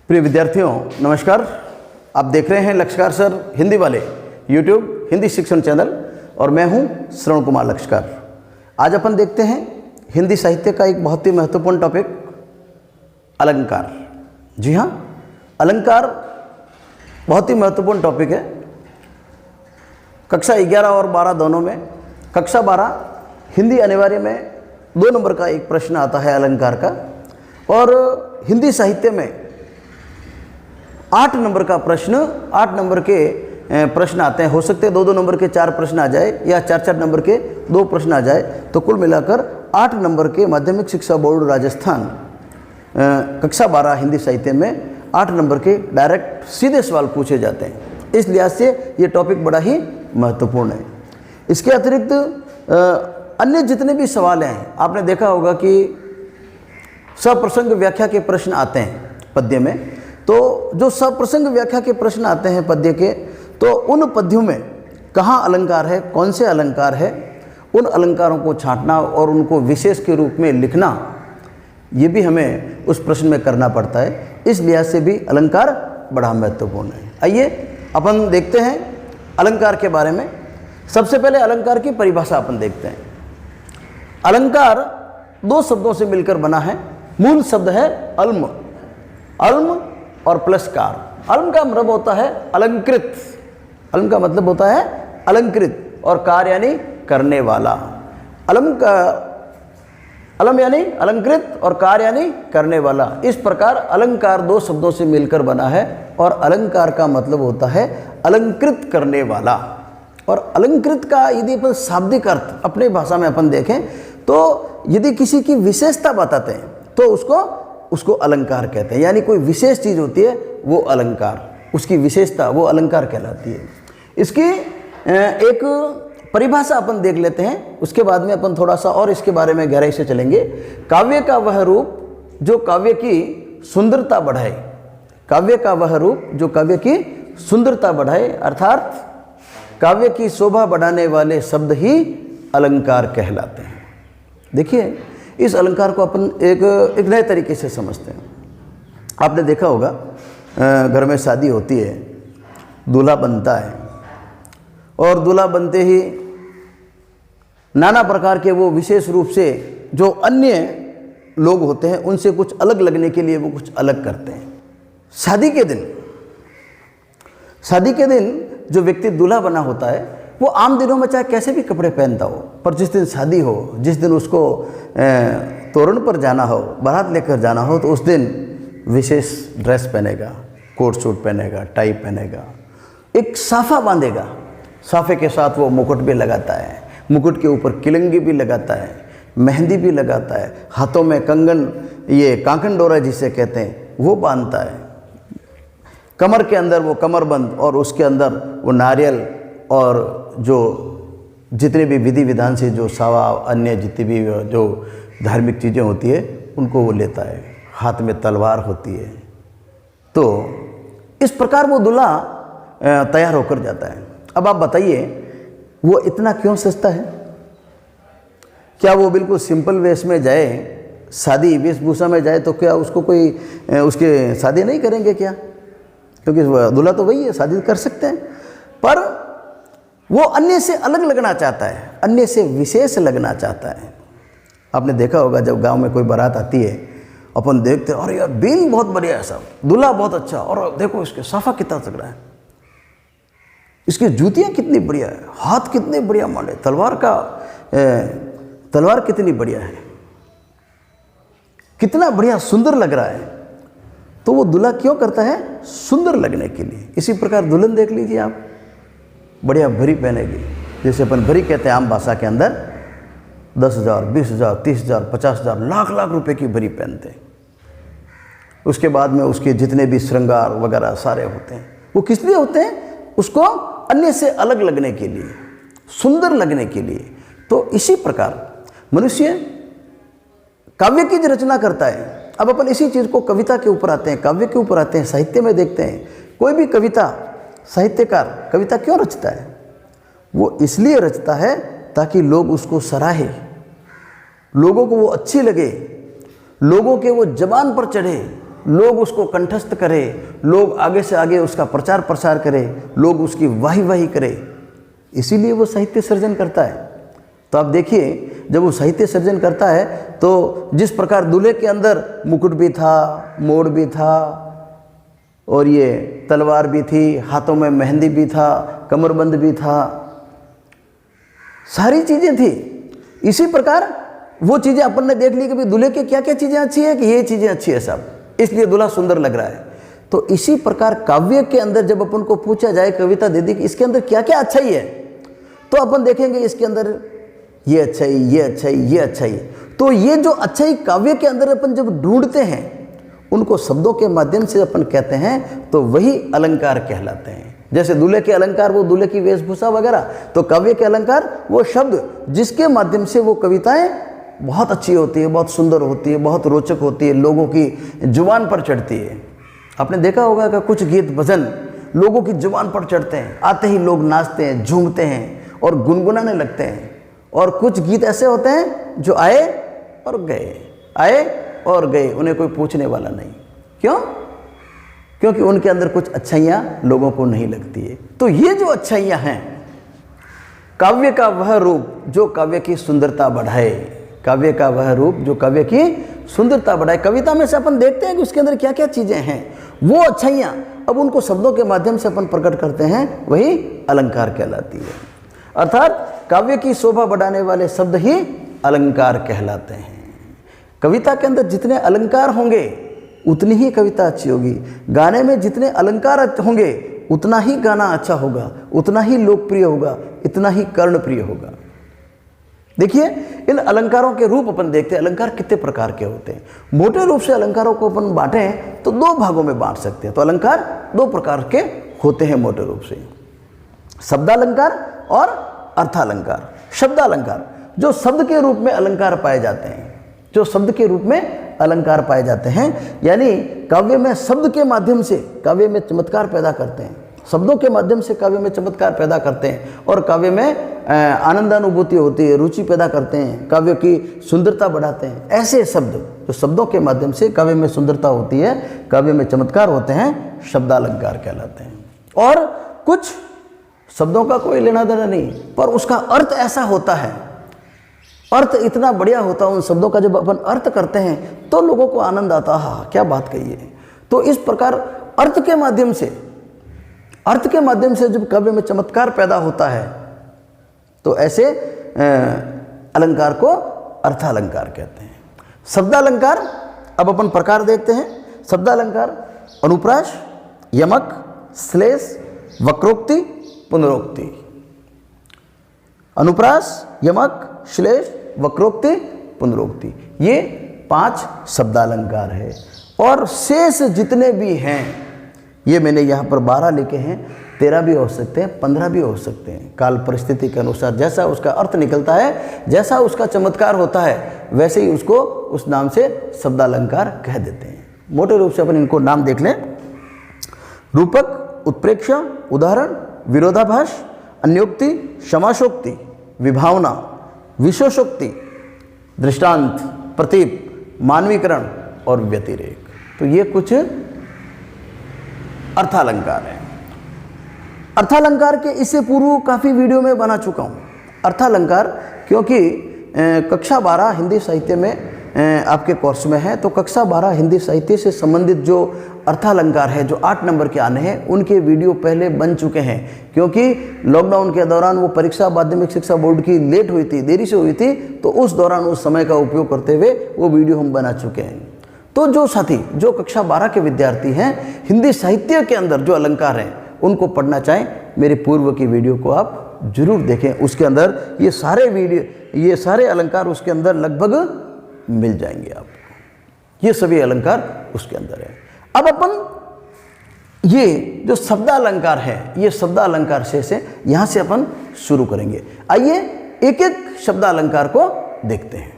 प्रिय विद्यार्थियों नमस्कार। आप देख रहे हैं लक्ष्यकार सर हिंदी वाले यूट्यूब हिंदी शिक्षण चैनल और मैं हूं श्रवण कुमार लक्ष्यकार। आज अपन देखते हैं हिंदी साहित्य का एक बहुत ही महत्वपूर्ण टॉपिक अलंकार। जी हाँ, अलंकार बहुत ही महत्वपूर्ण टॉपिक है। कक्षा 11 और 12 दोनों में, कक्षा 12 हिंदी अनिवार्य में 2 नंबर का एक प्रश्न आता है अलंकार का, और हिंदी साहित्य में 8 नंबर का प्रश्न, 8 नंबर के प्रश्न आते हैं। हो सकते हैं 2-2 नंबर के 4 प्रश्न आ जाए या 4-4 नंबर के 2 प्रश्न आ जाए, तो कुल मिलाकर 8 नंबर के माध्यमिक शिक्षा बोर्ड राजस्थान कक्षा 12 हिंदी साहित्य में 8 नंबर के डायरेक्ट सीधे सवाल पूछे जाते हैं। इस लिहाज से ये टॉपिक बड़ा ही महत्वपूर्ण है। इसके अतिरिक्त अन्य जितने भी सवाल हैं, आपने देखा होगा कि सप्रसंग व्याख्या के प्रश्न आते हैं पद्य में। तो जो सप्रसंग व्याख्या के प्रश्न आते हैं पद्य के, तो उन पद्यों में कहाँ अलंकार है, कौन से अलंकार है, उन अलंकारों को छांटना और उनको विशेष के रूप में लिखना, ये भी हमें उस प्रश्न में करना पड़ता है। इस लिहाज से भी अलंकार बड़ा महत्वपूर्ण है। आइए अपन देखते हैं अलंकार के बारे में। सबसे पहले अलंकार की परिभाषा अपन देखते हैं। अलंकार 2 शब्दों से मिलकर बना है। मूल शब्द है अल्म, अल्म और प्लस कार। अल्म का मतलब होता है अलंकृत, अल्म का मतलब होता है अलंकृत, और कार यानी करने वाला। अलम यानी अलंकृत और कार यानी करने वाला। इस प्रकार अलंकार 2 शब्दों से मिलकर बना है, और अलंकार का मतलब होता है अलंकृत करने वाला। और अलंकृत का यदि अपन शाब्दिक अर्थ अपने भाषा में अपन देखें, तो यदि किसी की विशेषता बताते हैं तो उसको अलंकार कहते हैं। यानी कोई विशेष चीज़ होती है वो अलंकार, उसकी विशेषता वो अलंकार कहलाती है। इसकी एक परिभाषा अपन देख लेते हैं, उसके बाद में अपन थोड़ा सा और इसके बारे में गहराई से चलेंगे। काव्य का वह रूप जो काव्य की सुंदरता बढ़ाए, काव्य का वह रूप जो काव्य की सुंदरता बढ़ाए, अर्थात काव्य की शोभा बढ़ाने वाले शब्द ही अलंकार कहलाते हैं। देखिए, इस अलंकार को अपन एक नए तरीके से समझते हैं। आपने देखा होगा घर में शादी होती है, दूल्हा बनता है, और दूल्हा बनते ही नाना प्रकार के वो विशेष रूप से जो अन्य लोग होते हैं उनसे कुछ अलग लगने के लिए वो कुछ अलग करते हैं। शादी के दिन जो व्यक्ति दूल्हा बना होता है वो आम दिनों में चाहे कैसे भी कपड़े पहनता हो, पर जिस दिन शादी हो, जिस दिन उसको तोरण पर जाना हो, बारात लेकर जाना हो, तो उस दिन विशेष ड्रेस पहनेगा, कोट सूट पहनेगा, टाई पहनेगा, एक साफा बांधेगा, साफे के साथ वो मुकुट भी लगाता है, मुकुट के ऊपर किलंगी भी लगाता है, मेहंदी भी लगाता है, हाथों में कंगन, ये कांकन डोरा जिसे कहते हैं, वो बांधता है, कमर के अंदर वो कमरबंद, और उसके अंदर वो नारियल और जो जितने भी विधि विधान से जो सावा अन्य जितनी भी जो धार्मिक चीज़ें होती है उनको वो लेता है, हाथ में तलवार होती है। तो इस प्रकार वो दूल्हा तैयार होकर जाता है। अब आप बताइए, वो इतना क्यों सस्ता है? क्या वो बिल्कुल सिंपल वेश में जाए, शादी वेशभूषा में जाए, तो क्या उसको कोई उसके शादी नहीं करेंगे क्या? क्योंकि दूल्हा तो वही है, शादी कर सकते हैं, पर वो अन्य से अलग लगना चाहता है, अन्य से विशेष लगना चाहता है। आपने देखा होगा जब गांव में कोई बारात आती है, अपन देखते हैं, अरे यार बीन बहुत बढ़िया है, सब दूल्हा बहुत अच्छा, और देखो इसके साफा कितना तगड़ा है, इसकी जूतियाँ कितनी बढ़िया है, हाथ कितने बढ़िया माने, तलवार कितनी बढ़िया है, कितना बढ़िया सुंदर लग रहा है। तो वो दूल्हा क्यों करता है? सुंदर लगने के लिए। इसी प्रकार दुल्हन देख लीजिए आप, बढ़िया भरी पहनेगी, जैसे अपन भरी कहते हैं आम भाषा के अंदर, 10,000, 20,000, 30,000, 50,000, लाख रुपए की भरी पहनते हैं। उसके बाद में उसके जितने भी श्रृंगार वगैरह सारे होते हैं, वो किस लिए होते हैं? उसको अन्य से अलग लगने के लिए, सुंदर लगने के लिए। तो इसी प्रकार मनुष्य काव्य की रचना करता है। अब अपन इसी चीज़ को कविता के ऊपर आते हैं, काव्य के ऊपर आते हैं, साहित्य में देखते हैं। कोई भी कविता, साहित्यकार कविता क्यों रचता है? वो इसलिए रचता है ताकि लोग उसको सराहे, लोगों को वो अच्छी लगे, लोगों के वो जबान पर चढ़े, लोग उसको कंठस्थ करें, लोग आगे से आगे उसका प्रचार प्रसार करें, लोग उसकी वाही वाही करें, इसीलिए वो साहित्य सर्जन करता है। तो आप देखिए जब वो साहित्य सर्जन करता है तो जिस प्रकार दूल्हे के अंदर मुकुट भी था, मोड़ भी था, और ये तलवार भी थी, हाथों में मेहंदी भी था, कमरबंद भी था, सारी चीज़ें थी। इसी प्रकार वो चीज़ें अपन ने देख ली कि भाई दूल्हे के क्या क्या चीज़ें अच्छी है, कि ये चीज़ें अच्छी है सब, इसलिए दूल्हा सुंदर लग रहा है। तो इसी प्रकार काव्य के अंदर जब अपन को पूछा जाए, कविता दे दी कि इसके अंदर क्या क्या अच्छाई है, तो अपन देखेंगे इसके अंदर ये अच्छाई, ये अच्छाई, ये अच्छाई। तो ये जो अच्छाई काव्य के अंदर अपन जब ढूंढते हैं, उनको शब्दों के माध्यम से अपन कहते हैं, तो वही अलंकार कहलाते हैं। जैसे दूल्हे के अलंकार वो दूल्हे की वेशभूषा वगैरह, तो काव्य के अलंकार वो शब्द जिसके माध्यम से वो कविताएं बहुत अच्छी होती है, बहुत सुंदर होती है, बहुत रोचक होती है, लोगों की जुबान पर चढ़ती है। आपने देखा होगा कि कुछ गीत भजन लोगों की जुबान पर चढ़ते हैं, आते ही लोग नाचते हैं, झूमते हैं और गुनगुनाने लगते हैं। और कुछ गीत ऐसे होते हैं जो आए और गए, आए और गए, उन्हें कोई पूछने वाला नहीं। क्यों? क्योंकि उनके अंदर कुछ अच्छाइयाँ लोगों को नहीं लगती है। तो ये जो अच्छाइयाँ हैं, काव्य का वह रूप जो काव्य की सुंदरता बढ़ाए, काव्य का वह रूप जो काव्य की सुंदरता बढ़ाए। कविता में से अपन देखते हैं कि उसके अंदर क्या क्या चीज़ें हैं, वो अच्छाइयाँ अब उनको शब्दों के माध्यम से अपन प्रकट करते हैं, वही अलंकार कहलाती है। अर्थात काव्य की शोभा बढ़ाने वाले शब्द ही अलंकार कहलाते हैं। कविता के अंदर जितने अलंकार होंगे उतनी ही कविता अच्छी होगी। गाने में जितने अलंकार होंगे उतना ही गाना अच्छा होगा, उतना ही लोकप्रिय होगा, इतना ही कर्णप्रिय होगा। देखिए इन अलंकारों के रूप अपन देखते हैं, अलंकार कितने प्रकार के होते हैं। मोटे रूप से अलंकारों को अपन बांटें तो दो भागों में बांट सकते हैं। तो अलंकार दो प्रकार के होते हैं मोटे रूप से, शब्दालंकार और अर्थालंकार। शब्दालंकार जो शब्द के रूप में अलंकार पाए जाते हैं, जो शब्द के रूप में अलंकार पाए जाते हैं, यानी काव्य में शब्द के माध्यम से काव्य में चमत्कार पैदा करते हैं, शब्दों के माध्यम से काव्य में चमत्कार पैदा करते हैं और काव्य में आनंदानुभूति होती है, रुचि पैदा करते हैं, काव्य की सुंदरता बढ़ाते हैं। ऐसे शब्द जो शब्दों के माध्यम से काव्य में सुंदरता होती है, काव्य में चमत्कार होते हैं, शब्दालंकार कहलाते हैं। और कुछ शब्दों का कोई लेना देना नहीं, पर उसका अर्थ ऐसा होता है, अर्थ इतना बढ़िया होता है उन शब्दों का, जब अपन अर्थ करते हैं तो लोगों को आनंद आता है, हाँ क्या बात कही है। तो इस प्रकार अर्थ के माध्यम से जब काव्य में चमत्कार पैदा होता है तो ऐसे अलंकार को अर्थालंकार कहते हैं। शब्दालंकार अब अपन प्रकार देखते हैं। शब्दालंकार अनुप्रास, यमक, श्लेष, वक्रोक्ति, पुनरोक्ति। अनुप्रास, यमक, श्लेष, वक्रोक्ति, पुनरोक्ति, ये 5 शब्दालंकार है। और शेष जितने भी हैं, ये मैंने यहाँ पर 12 लिखे हैं, 13 भी हो सकते हैं, 15 भी हो सकते हैं। काल परिस्थिति के अनुसार जैसा उसका अर्थ निकलता है, जैसा उसका चमत्कार होता है, वैसे ही उसको उस नाम से शब्दालंकार कह देते हैं। मोटे रूप से अपन इनको नाम देख लें। रूपक, उत्प्रेक्ष, उदाहरण, विरोधाभास, अन्योक्ति, समासोक्ति, विभावना, विशेषोक्ति, दृष्टांत, प्रतीप, मानवीकरण और व्यतिरेक। तो ये कुछ अर्थालंकार है। अर्थालंकार के इससे पूर्व काफ़ी वीडियो में बना चुका हूँ अर्थालंकार, क्योंकि कक्षा 12 हिंदी साहित्य में आपके कोर्स में है, तो कक्षा 12 हिंदी साहित्य से संबंधित जो अर्थालंकार है, जो 8 नंबर के आने हैं, उनके वीडियो पहले बन चुके हैं। क्योंकि लॉकडाउन के दौरान वो परीक्षा माध्यमिक शिक्षा बोर्ड की लेट हुई थी, देरी से हुई थी, तो उस दौरान उस समय का उपयोग करते हुए वो वीडियो हम बना चुके हैं। तो जो साथी जो कक्षा 12 के विद्यार्थी हैं, हिंदी साहित्य के अंदर जो अलंकार हैं उनको पढ़ना चाहें, मेरे पूर्व की वीडियो को आप जरूर देखें। उसके अंदर ये सारे अलंकार उसके अंदर लगभग मिल जाएंगे आपको। ये सभी अलंकार उसके अंदर है। अब अपन ये जो शब्दालंकार है, ये शब्दालंकार से यहाँ से अपन शुरू करेंगे। आइए एक एक शब्दालंकार को देखते हैं।